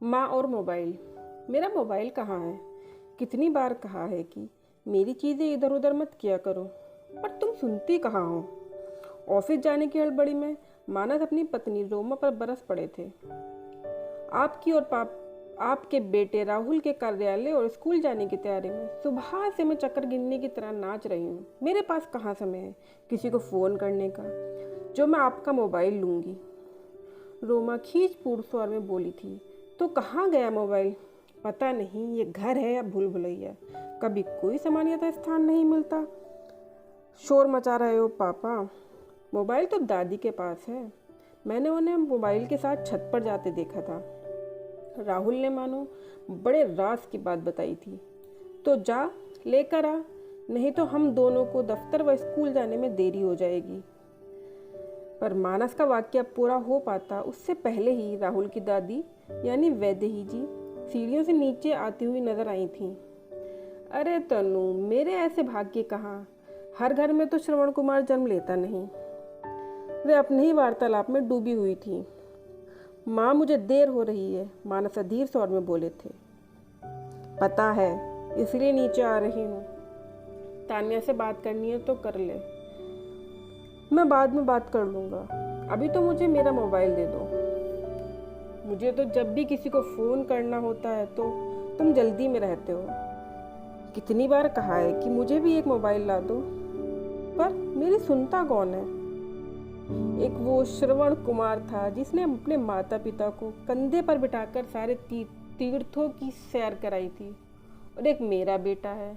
माँ और मोबाइल। मेरा मोबाइल कहाँ है? कितनी बार कहा है कि मेरी चीज़ें इधर उधर मत किया करो, पर तुम सुनती कहाँ हो। ऑफिस जाने की हड़बड़ी में मानस अपनी पत्नी रोमा पर बरस पड़े थे। आपकी और आपके बेटे राहुल के कार्यालय और स्कूल जाने की तैयारी में सुबह से मैं चक्कर गिनने की तरह नाच रही हूँ। मेरे पास कहाँ समय है किसी को फ़ोन करने का, जो मैं आपका मोबाइल लूँगी। रोमा खींचपूर्ण स्वर में बोली थी। तो कहाँ गया मोबाइल? पता नहीं ये घर है या भूल भुलैया, कभी कोई सामान्यता स्थान नहीं मिलता। शोर मचा रहे हो पापा? मोबाइल तो दादी के पास है। मैंने उन्हें मोबाइल के साथ छत पर जाते देखा था। राहुल ने मानो बड़े राज की बात बताई थी। तो जा लेकर आ, नहीं तो हम दोनों को दफ्तर व स्कूल जाने में देरी हो जाएगी। पर मानस का वाक्य पूरा हो पाता उससे पहले ही राहुल की दादी यानी वैदेही जी सीढ़ियों से नीचे आती हुई नजर आई थीं। अरे तनु, मेरे ऐसे भाग्य कहाँ। हर घर में तो श्रवण कुमार जन्म लेता नहीं। वे अपने ही वार्तालाप में डूबी हुई थी। माँ, मुझे देर हो रही है, मानस अधीर स्वर में बोले थे। पता है, इसलिए नीचे आ रही हूँ। तान्या से बात करनी है तो कर ले, मैं बाद में बात कर लूँगा। अभी तो मुझे मेरा मोबाइल दे दो। मुझे तो जब भी किसी को फ़ोन करना होता है तो तुम जल्दी में रहते हो। कितनी बार कहा है कि मुझे भी एक मोबाइल ला दो, पर मेरी सुनता कौन है। एक वो श्रवण कुमार था जिसने अपने माता पिता को कंधे पर बिठाकर सारे तीर्थों की सैर कराई थी। और एक मेरा बेटा है।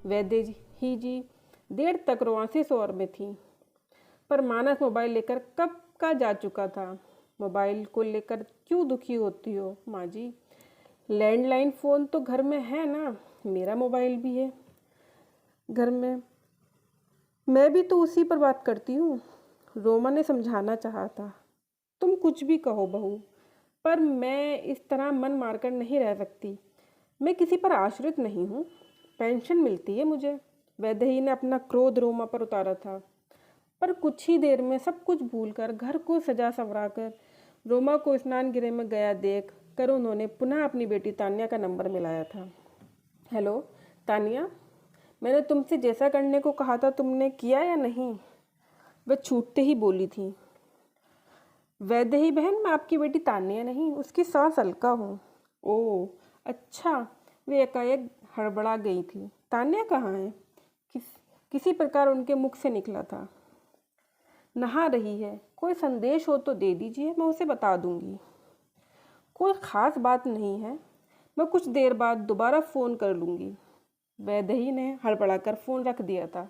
वैदेही जी देर तक रुआंसे शोर में थी। पर मानस मोबाइल लेकर कब का जा चुका था। मोबाइल को लेकर क्यों दुखी होती हो माँ जी? लैंडलाइन फ़ोन तो घर में है ना, मेरा मोबाइल भी है घर में, मैं भी तो उसी पर बात करती हूँ। रोमा ने समझाना चाहा था। तुम कुछ भी कहो बहू, पर मैं इस तरह मन मारकर नहीं रह सकती। मैं किसी पर आश्रित नहीं हूँ, पेंशन मिलती है मुझे। वैदेही ने अपना क्रोध रोमा पर उतारा था। पर कुछ ही देर में सब कुछ भूलकर घर को सजा संवरा कर रोमा को स्नान गृह में गया देख कर उन्होंने पुनः अपनी बेटी तान्या का नंबर मिलाया था। हेलो तान्या, मैंने तुमसे जैसा करने को कहा था तुमने किया या नहीं? वह छूटते ही बोली थी। वैदेही बहन, मैं आपकी बेटी तान्या नहीं, उसकी सास अलका हूँ। ओह अच्छा। वे एकाएक हड़बड़ा गई थी। तान्या कहाँ है? किसी प्रकार उनके मुख से निकला था। नहा रही है, कोई संदेश हो तो दे दीजिए, मैं उसे बता दूंगी। कोई ख़ास बात नहीं है, मैं कुछ देर बाद दोबारा फ़ोन कर लूँगी। वैदेही ने हड़बड़ाकर फ़ोन रख दिया था,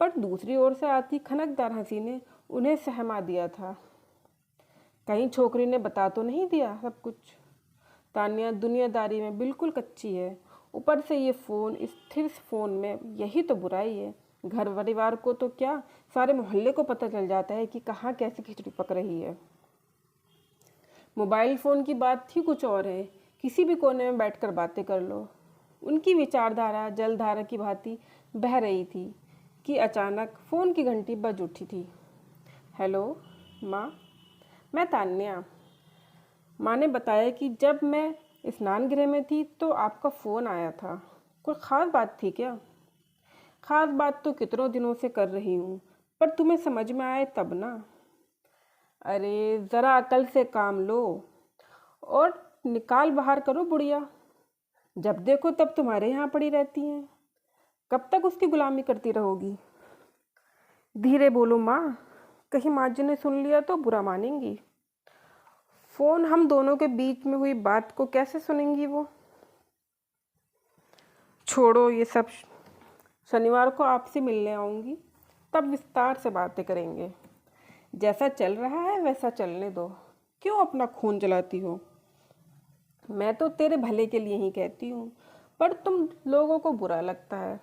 पर दूसरी ओर से आती खनकदार हंसी ने उन्हें सहमा दिया था। कहीं छोकरी ने बता तो नहीं दिया सब कुछ? तान्या दुनियादारी में बिल्कुल कच्ची है, ऊपर से ये फ़ोन, स्थिर फ़ोन में यही तो बुराई है। घर परिवार को तो क्या, सारे मोहल्ले को पता चल जाता है कि कहाँ कैसी खिचड़ी पक रही है। मोबाइल फ़ोन की बात ही कुछ और है, किसी भी कोने में बैठकर बातें कर लो। उनकी विचारधारा जलधारा की भांति बह रही थी कि अचानक फ़ोन की घंटी बज उठी थी। हेलो माँ, मैं तान्या। माँ ने बताया कि जब मैं स्नान गृह में थी तो आपका फ़ोन आया था। कोई ख़ास बात थी क्या? ख़ास बात तो कितनों दिनों से कर रही हूँ, पर तुम्हें समझ में आए तब ना। अरे ज़रा अकल से काम लो और निकाल बाहर करो बुढ़िया। जब देखो तब तुम्हारे यहाँ पड़ी रहती हैं। कब तक उसकी गुलामी करती रहोगी? धीरे बोलो माँ, कहीं माँ जी ने सुन लिया तो बुरा मानेंगी। फ़ोन हम दोनों के बीच में हुई बात को कैसे सुनेंगी वो? छोड़ो ये सब, शनिवार को आपसे मिलने आऊँगी, तब विस्तार से बातें करेंगे। जैसा चल रहा है वैसा चलने दो, क्यों अपना खून जलाती हो? मैं तो तेरे भले के लिए ही कहती हूँ, पर तुम लोगों को बुरा लगता है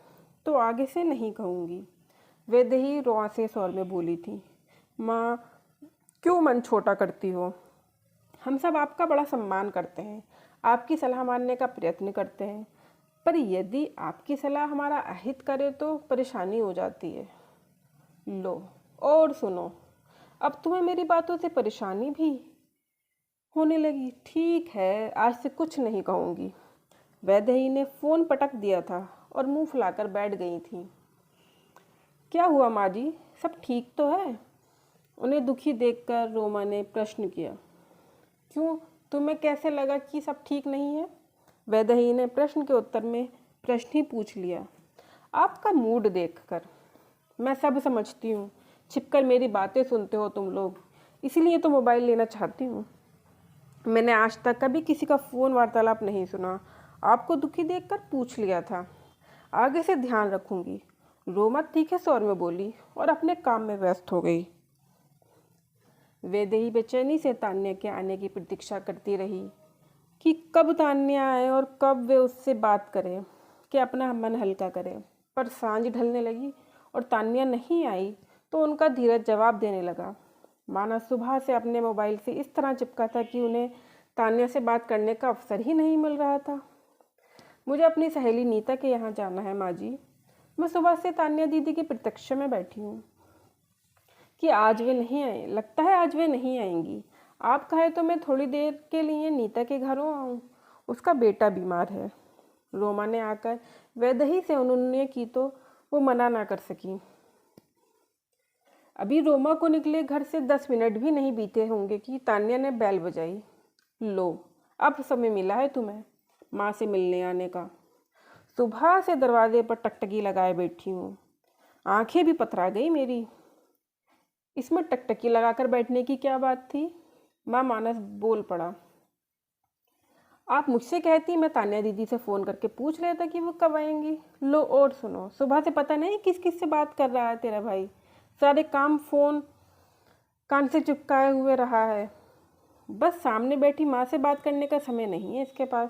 तो आगे से नहीं कहूँगी। वैदेही रुआंसे स्वर में बोली थी। माँ, क्यों मन छोटा करती हो? हम सब आपका बड़ा सम्मान करते हैं, आपकी सलाह मानने का प्रयत्न करते हैं, पर यदि आपकी सलाह हमारा अहित करे तो परेशानी हो जाती है। लो और सुनो, अब तुम्हें मेरी बातों से परेशानी भी होने लगी। ठीक है, आज से कुछ नहीं कहूँगी। वैदेही ने फ़ोन पटक दिया था और मुंह फुलाकर बैठ गई थी। क्या हुआ माँ जी, सब ठीक तो है? उन्हें दुखी देखकर रोमा ने प्रश्न किया। क्यों, तुम्हें कैसे लगा कि सब ठीक नहीं है? वैदेही ने प्रश्न के उत्तर में प्रश्न ही पूछ लिया। आपका मूड देखकर। मैं सब समझती हूँ, छिपकर मेरी बातें सुनते हो तुम लोग, इसीलिए तो मोबाइल लेना चाहती हूँ। मैंने आज तक कभी किसी का फ़ोन वार्तालाप नहीं सुना। आपको दुखी देखकर पूछ लिया था। आगे से ध्यान रखूंगी। रोमा तीखे स्वर में बोली और अपने काम में व्यस्त हो गई। वैदेही बेचैनी से तान्या के आने की प्रतीक्षा करती रही कि कब तान्या आए और कब वे उससे बात करें, कि अपना मन हल्का करें। पर सांझ ढलने लगी और तान्या नहीं आई तो उनका धीरज जवाब देने लगा। माना सुबह से अपने मोबाइल से इस तरह चिपका था कि उन्हें तान्या से बात करने का अवसर ही नहीं मिल रहा था। मुझे अपनी सहेली नीता के यहाँ जाना है माँ जी। मैं सुबह से तान्या दीदी की प्रतीक्षा में बैठी हूँ कि आज वे नहीं आए। लगता है आज वे नहीं आएंगी। आप कहे तो मैं थोड़ी देर के लिए नीता के घरों आऊँ, उसका बेटा बीमार है। रोमा ने आकर वैदेही से अनुनय की तो वो मना ना कर सकी। अभी रोमा को निकले घर से 10 मिनट भी नहीं बीते होंगे कि तान्या ने बेल बजाई। लो, अब समय मिला है तुम्हें माँ से मिलने आने का। सुबह से दरवाजे पर टकटकी लगाए बैठी हूँ, आंखें भी पथरा गई मेरी। इसमें टकटकी लगाकर बैठने की क्या बात थी? माँ मानस बोल पड़ा। आप मुझसे कहती, मैं तान्या दीदी से फ़ोन करके पूछ रहा था कि वो कब आएंगी। लो और सुनो, सुबह से पता नहीं किस किस से बात कर रहा है तेरा भाई। सारे काम फ़ोन कान से चिपकाए हुए रहा है। बस सामने बैठी माँ से बात करने का समय नहीं है इसके पास।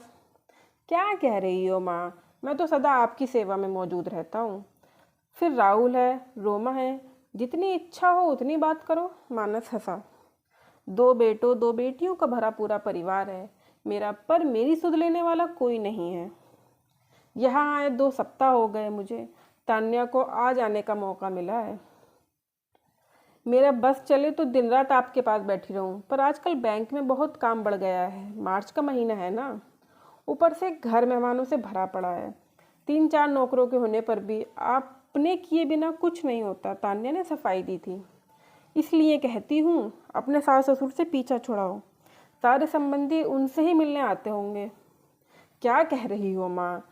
क्या कह रही हो माँ, मैं तो सदा आपकी सेवा में मौजूद रहता हूँ। फिर राहुल है, रोमा है, जितनी इच्छा हो उतनी बात करो। मानस हंसा। 2 बेटों 2 बेटियों का भरा पूरा परिवार है मेरा, पर मेरी सुध लेने वाला कोई नहीं है। यहाँ आए 2 सप्ताह हो गए मुझे। तान्या को आज आने का मौका मिला है। मेरा बस चले तो दिन रात आपके पास बैठी रहूं, पर आजकल बैंक में बहुत काम बढ़ गया है। मार्च का महीना है ना, ऊपर से घर मेहमानों से भरा पड़ा है। 3-4 नौकरों के होने पर भी आपने किए बिना कुछ नहीं होता। तान्या ने सफाई दी थी। इसलिए कहती हूँ, अपने सास ससुर से पीछा छुड़ाओ। सारे संबंधी उनसे ही मिलने आते होंगे। क्या कह रही हो माँ,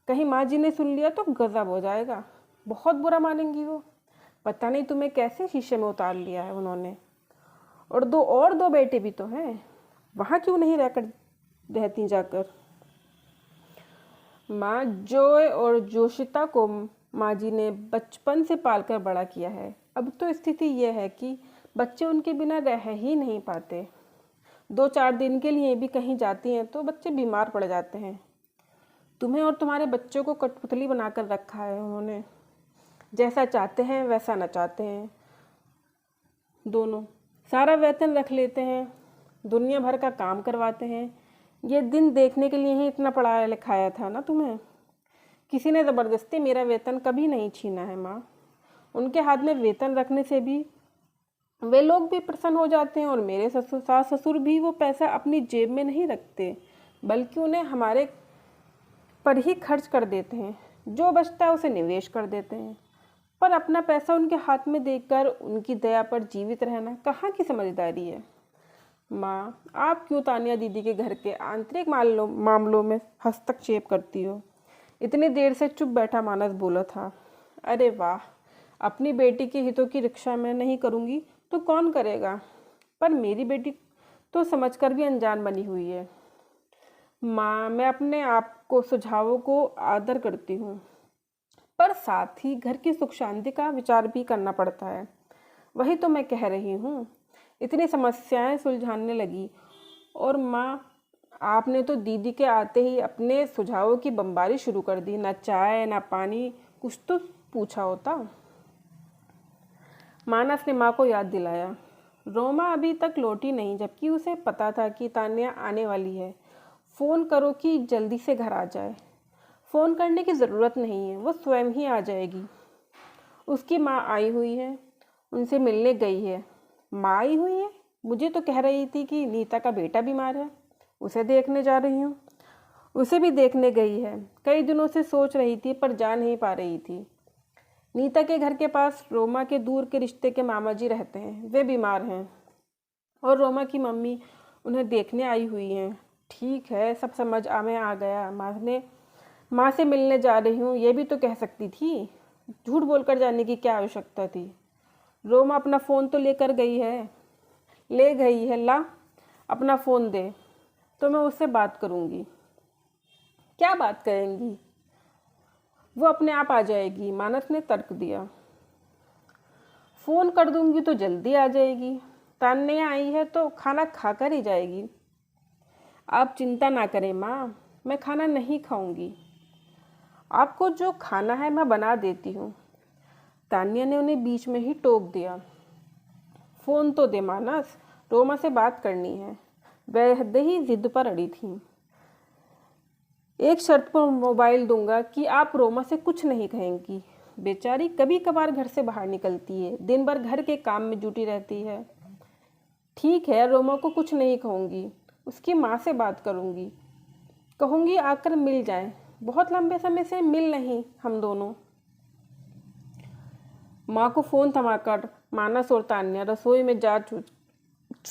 कहीं माँ जी ने सुन लिया तो गजब हो जाएगा। बहुत बुरा मानेंगी वो। पता नहीं तुम्हें कैसे शीशे में उतार लिया है उन्होंने। और दो बेटे भी तो हैं, वहाँ क्यों नहीं रहती जाकर। माँ, जॉय और जोशिता को माँ जी ने बचपन से पालकर बड़ा किया है। अब तो स्थिति यह है कि बच्चे उनके बिना रह ही नहीं पाते। 2-4 दिन के लिए भी कहीं जाती हैं तो बच्चे बीमार पड़ जाते हैं। तुम्हें और तुम्हारे बच्चों को कठपुतली बनाकर रखा है उन्होंने। जैसा चाहते हैं वैसा नचाते हैं दोनों। सारा वेतन रख लेते हैं, दुनिया भर का काम करवाते हैं। ये दिन देखने के लिए ही इतना पढ़ाया लिखाया था ना तुम्हें। किसी ने ज़बरदस्ती मेरा वेतन कभी नहीं छीना है माँ। उनके हाथ में वेतन रखने से भी वे लोग भी प्रसन्न हो जाते हैं, और मेरे सास ससुर भी वो पैसा अपनी जेब में नहीं रखते, बल्कि उन्हें हमारे पर ही खर्च कर देते हैं। जो बचता है उसे निवेश कर देते हैं। पर अपना पैसा उनके हाथ में देकर उनकी दया पर जीवित रहना कहाँ की समझदारी है। माँ, आप क्यों तान्या दीदी के घर के आंतरिक मामलों में हस्तक्षेप करती हो? इतनी देर से चुप बैठा मानस बोला था। अरे वाह, अपनी बेटी के हितों की रक्षा मैं नहीं करूँगी तो कौन करेगा? पर मेरी बेटी तो समझकर भी अनजान बनी हुई है। माँ, मैं अपने आप को सुझावों को आदर करती हूँ, पर साथ ही घर की सुख शांति का विचार भी करना पड़ता है। वही तो मैं कह रही हूँ। इतनी समस्याएं सुलझाने लगी और माँ, आपने तो दीदी के आते ही अपने सुझावों की बमबारी शुरू कर दी। ना चाय ना पानी, कुछ तो पूछा होता। मानस ने माँ को याद दिलाया। रोमा अभी तक लौटी नहीं, जबकि उसे पता था कि तान्या आने वाली है। फ़ोन करो कि जल्दी से घर आ जाए। फ़ोन करने की ज़रूरत नहीं है, वो स्वयं ही आ जाएगी। उसकी माँ आई हुई है, उनसे मिलने गई है। माँ आई हुई है? मुझे तो कह रही थी कि नीता का बेटा बीमार है, उसे देखने जा रही हूँ। उसे भी देखने गई है। कई दिनों से सोच रही थी पर जा नहीं पा रही थी। नीता के घर के पास रोमा के दूर के रिश्ते के मामा जी रहते हैं, वे बीमार हैं और रोमा की मम्मी उन्हें देखने आई हुई हैं। ठीक है, सब समझ में आ गया। माँ से मिलने जा रही हूँ ये भी तो कह सकती थी। झूठ बोलकर जाने की क्या आवश्यकता थी। रोमा अपना फ़ोन तो ले गई है। ला अपना फ़ोन दे तो मैं उससे बात करूँगी। क्या बात करेंगी? वो अपने आप आ जाएगी, मानस ने तर्क दिया। फ़ोन कर दूंगी तो जल्दी आ जाएगी। तान्या आई है तो खाना खाकर ही जाएगी। आप चिंता ना करें माँ, मैं खाना नहीं खाऊंगी। आपको जो खाना है मैं बना देती हूँ। तान्या ने उन्हें बीच में ही टोक दिया। फ़ोन तो दे मानस, रोमा से बात करनी है। वह ही जिद पर अड़ी थी। एक शर्त पर मोबाइल दूंगा कि आप रोमा से कुछ नहीं कहेंगी। बेचारी कभी कभार घर से बाहर निकलती है, दिन भर घर के काम में जुटी रहती है। ठीक है, रोमा को कुछ नहीं कहूँगी, उसकी माँ से बात करूँगी। कहूँगी आकर मिल जाएं, बहुत लंबे समय से मिल नहीं हम दोनों। माँ को फ़ोन थमाकर मानस और तान्या रसोई में जा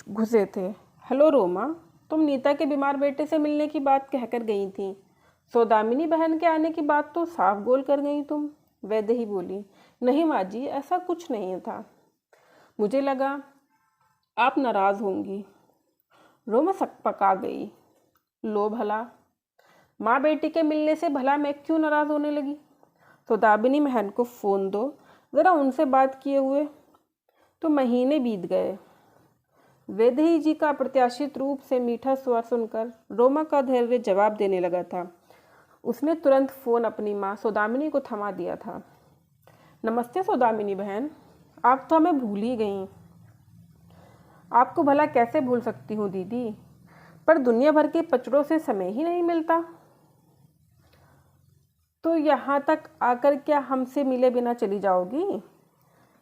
घुसे थे। हेलो रोमा, तुम नीता के बीमार बेटे से मिलने की बात कहकर गई थी। सौदामिनी बहन के आने की बात तो साफ बोल कर गई तुम। वैदेही बोली। नहीं माँ जी, ऐसा कुछ नहीं था। मुझे लगा आप नाराज़ होंगी। रोमा सकपका गई। लो भला, माँ बेटी के मिलने से भला मैं क्यों नाराज़ होने लगी? सौदामिनी बहन को फ़ोन दो, ज़रा उनसे बात किए हुए तो महीने बीत गए। वैदेही जी का अप्रत्याशित रूप से मीठा स्वर सुनकर रोमा का धैर्य जवाब देने लगा था। उसने तुरंत फ़ोन अपनी माँ सौदामिनी को थमा दिया था। नमस्ते सौदामिनी बहन, आप तो हमें भूल ही गई। आपको भला कैसे भूल सकती हूँ दीदी, पर दुनिया भर के पचड़ों से समय ही नहीं मिलता। तो यहाँ तक आकर क्या हमसे मिले बिना चली जाओगी?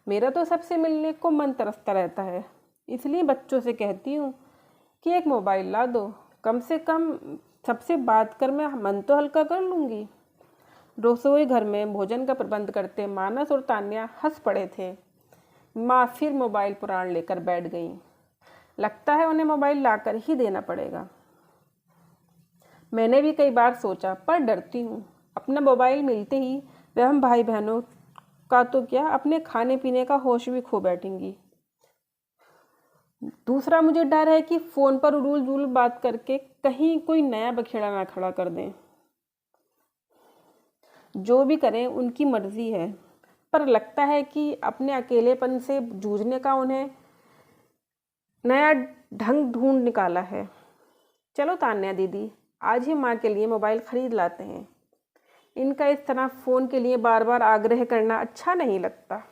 मेरा तो सबसे मिलने को मन तरसता रहता है, इसलिए बच्चों से कहती हूँ कि एक मोबाइल ला दो, कम से कम सबसे बात कर मैं मन तो हल्का कर लूँगी। रसोई घर में भोजन का प्रबंध करते मानस और तान्या हंस पड़े थे। माँ फिर मोबाइल पुराण लेकर बैठ गई। लगता है उन्हें मोबाइल लाकर ही देना पड़ेगा। मैंने भी कई बार सोचा, पर डरती हूँ अपना मोबाइल मिलते ही वह हम भाई बहनों का तो क्या, अपने खाने पीने का होश भी खो बैठेंगी। दूसरा मुझे डर है कि फ़ोन पर उड़ूल जुल बात करके कहीं कोई नया बखेड़ा ना खड़ा कर दें। जो भी करें उनकी मर्जी है, पर लगता है कि अपने अकेलेपन से जूझने का उन्हें नया ढंग ढूंढ निकाला है। चलो तान्या दीदी, आज ही माँ के लिए मोबाइल खरीद लाते हैं। इनका इस तरह फ़ोन के लिए बार बार आग्रह करना अच्छा नहीं लगता।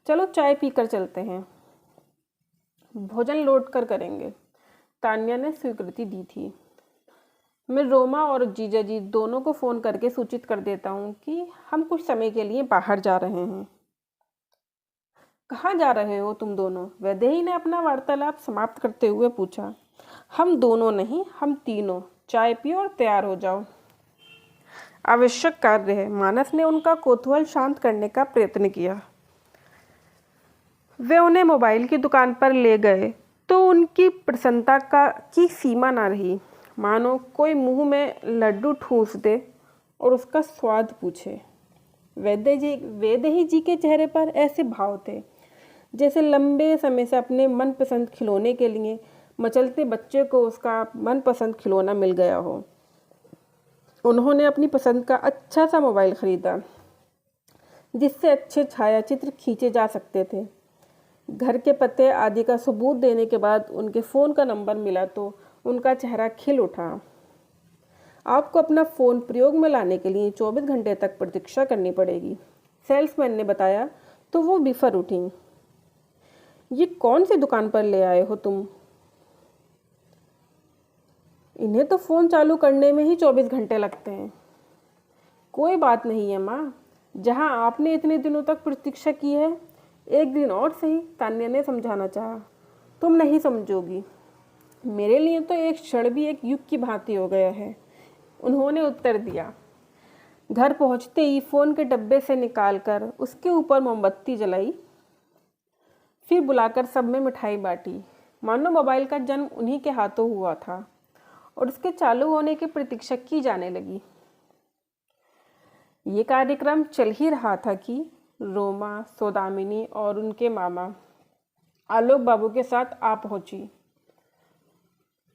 चलो चाय पीकर चलते हैं, भोजन लौट कर करेंगे। तान्या ने स्वीकृति दी थी। मैं रोमा और जीजा जी दोनों को फ़ोन करके सूचित कर देता हूँ कि हम कुछ समय के लिए बाहर जा रहे हैं। कहाँ जा रहे हो तुम दोनों? वैदेही ने अपना वार्तालाप समाप्त करते हुए पूछा। हम दोनों नहीं, हम तीनों। चाय पियो और तैयार हो जाओ। आवश्यक कार्य है। मानस ने उनका कौतूहल शांत करने का प्रयत्न किया। वे उन्हें मोबाइल की दुकान पर ले गए तो उनकी प्रसन्नता की सीमा ना रही, मानो कोई मुंह में लड्डू ठूंस दे और उसका स्वाद पूछे। वैदेही जी के चेहरे पर ऐसे भाव थे जैसे लंबे समय से अपने मनपसंद खिलौने के लिए मचलते बच्चे को उसका मनपसंद खिलौना मिल गया हो। उन्होंने अपनी पसंद का अच्छा सा मोबाइल खरीदा जिससे अच्छे छायाचित्र खींचे जा सकते थे। घर के पते आदि का सबूत देने के बाद उनके फ़ोन का नंबर मिला तो उनका चेहरा खिल उठा। आपको अपना फ़ोन प्रयोग में लाने के लिए 24 घंटे तक प्रतीक्षा करनी पड़ेगी, सेल्समैन ने बताया तो वो बिफर उठी। ये कौन सी दुकान पर ले आए हो तुम? इन्हें तो फ़ोन चालू करने में ही 24 घंटे लगते हैं। कोई बात नहीं है माँ, जहाँ आपने इतने दिनों तक प्रतीक्षा की है, एक दिन और सही, तान्या ने समझाना चाहा। तुम नहीं समझोगी। मेरे लिए तो एक क्षण भी एक युग की भांति हो गया है, उन्होंने उत्तर दिया। घर पहुंचते ही फ़ोन के डब्बे से निकालकर उसके ऊपर मोमबत्ती जलाई, फिर बुलाकर सब में मिठाई बांटी, मानो मोबाइल का जन्म उन्हीं के हाथों हुआ था और उसके चालू होने की प्रतीक्षा की जाने लगी। ये कार्यक्रम चल ही रहा था कि रोमा, सौदामिनी और उनके मामा आलोक बाबू के साथ आ पहुंची।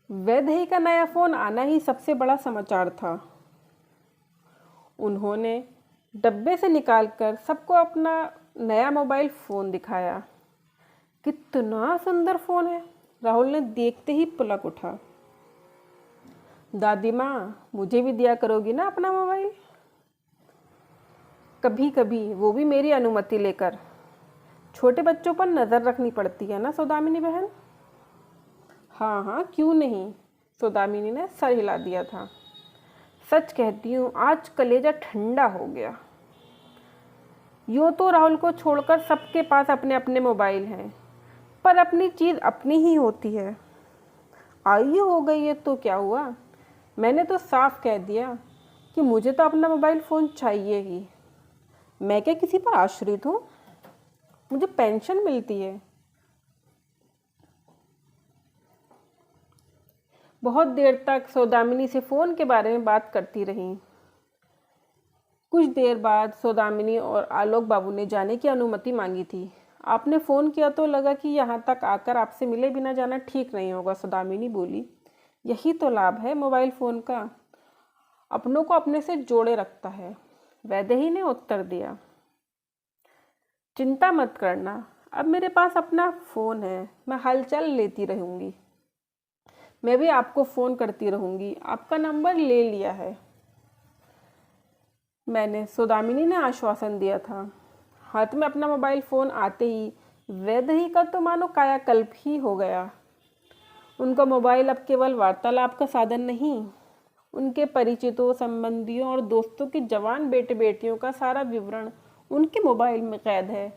वैदेही का नया फ़ोन आना ही सबसे बड़ा समाचार था। उन्होंने डब्बे से निकालकर सबको अपना नया मोबाइल फ़ोन दिखाया। कितना सुंदर फ़ोन है, राहुल ने देखते ही पुलक उठा। दादी माँ, मुझे भी दिया करोगी ना अपना मोबाइल? कभी कभी, वो भी मेरी अनुमति लेकर। छोटे बच्चों पर नज़र रखनी पड़ती है ना सौदामिनी बहन। हाँ हाँ, क्यों नहीं, सौदामिनी ने सर हिला दिया था। सच कहती हूँ, आज कलेजा ठंडा हो गया। यूँ तो राहुल को छोड़कर सबके पास अपने अपने मोबाइल हैं, पर अपनी चीज़ अपनी ही होती है। आयु हो गई है तो क्या हुआ, मैंने तो साफ कह दिया कि मुझे तो अपना मोबाइल फ़ोन चाहिए ही। मैं क्या किसी पर आश्रित हूँ? मुझे पेंशन मिलती है। बहुत देर तक सौदामिनी से फ़ोन के बारे में बात करती रही। कुछ देर बाद सौदामिनी और आलोक बाबू ने जाने की अनुमति मांगी थी। आपने फ़ोन किया तो लगा कि यहाँ तक आकर आपसे मिले बिना जाना ठीक नहीं होगा, सौदामिनी बोली। यही तो लाभ है मोबाइल फ़ोन का, अपनों को अपने से जोड़े रखता है, वैदेही ने उत्तर दिया। चिंता मत करना, अब मेरे पास अपना फ़ोन है, मैं हालचाल लेती रहूँगी। मैं भी आपको फ़ोन करती रहूँगी, आपका नंबर ले लिया है मैंने, सौदामिनी ने आश्वासन दिया था। हाथ में अपना मोबाइल फ़ोन आते ही वैदेही का तो मानो कायाकल्प ही हो गया। उनका मोबाइल अब केवल वार्तालाप का साधन नहीं, उनके परिचितों, संबंधियों और दोस्तों के जवान बेटे बेटियों का सारा विवरण उनके मोबाइल में कैद है।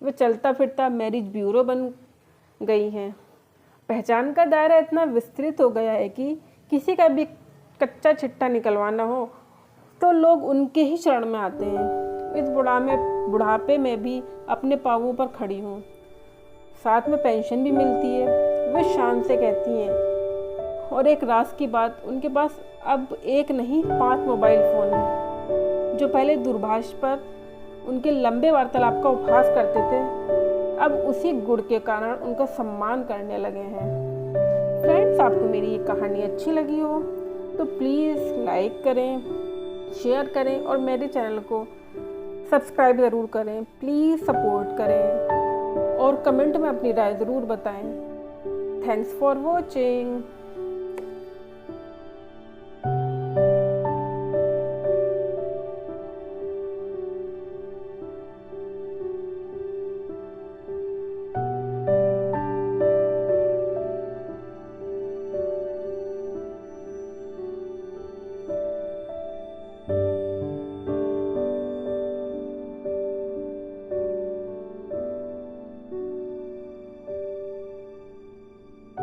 वे चलता फिरता मैरिज ब्यूरो बन गई हैं। पहचान का दायरा इतना विस्तृत हो गया है कि किसी का भी कच्चा चिट्ठा निकलवाना हो तो लोग उनके ही शरण में आते हैं। इस बुढ़ापे में भी अपने पाँवों पर खड़ी हूँ, साथ में पेंशन भी मिलती है, वे शान से कहती हैं। और एक राज की बात, उनके पास अब एक नहीं 5 मोबाइल फ़ोन हैं। जो पहले दूरभाष पर उनके लंबे वार्तालाप का उपहास करते थे, अब उसी गुण के कारण उनका सम्मान करने लगे हैं। फ्रेंड्स, आपको मेरी ये कहानी अच्छी लगी हो तो प्लीज़ लाइक करें, शेयर करें और मेरे चैनल को सब्सक्राइब ज़रूर करें। प्लीज़ सपोर्ट करें और कमेंट में अपनी राय ज़रूर बताएं। Thanks for watching.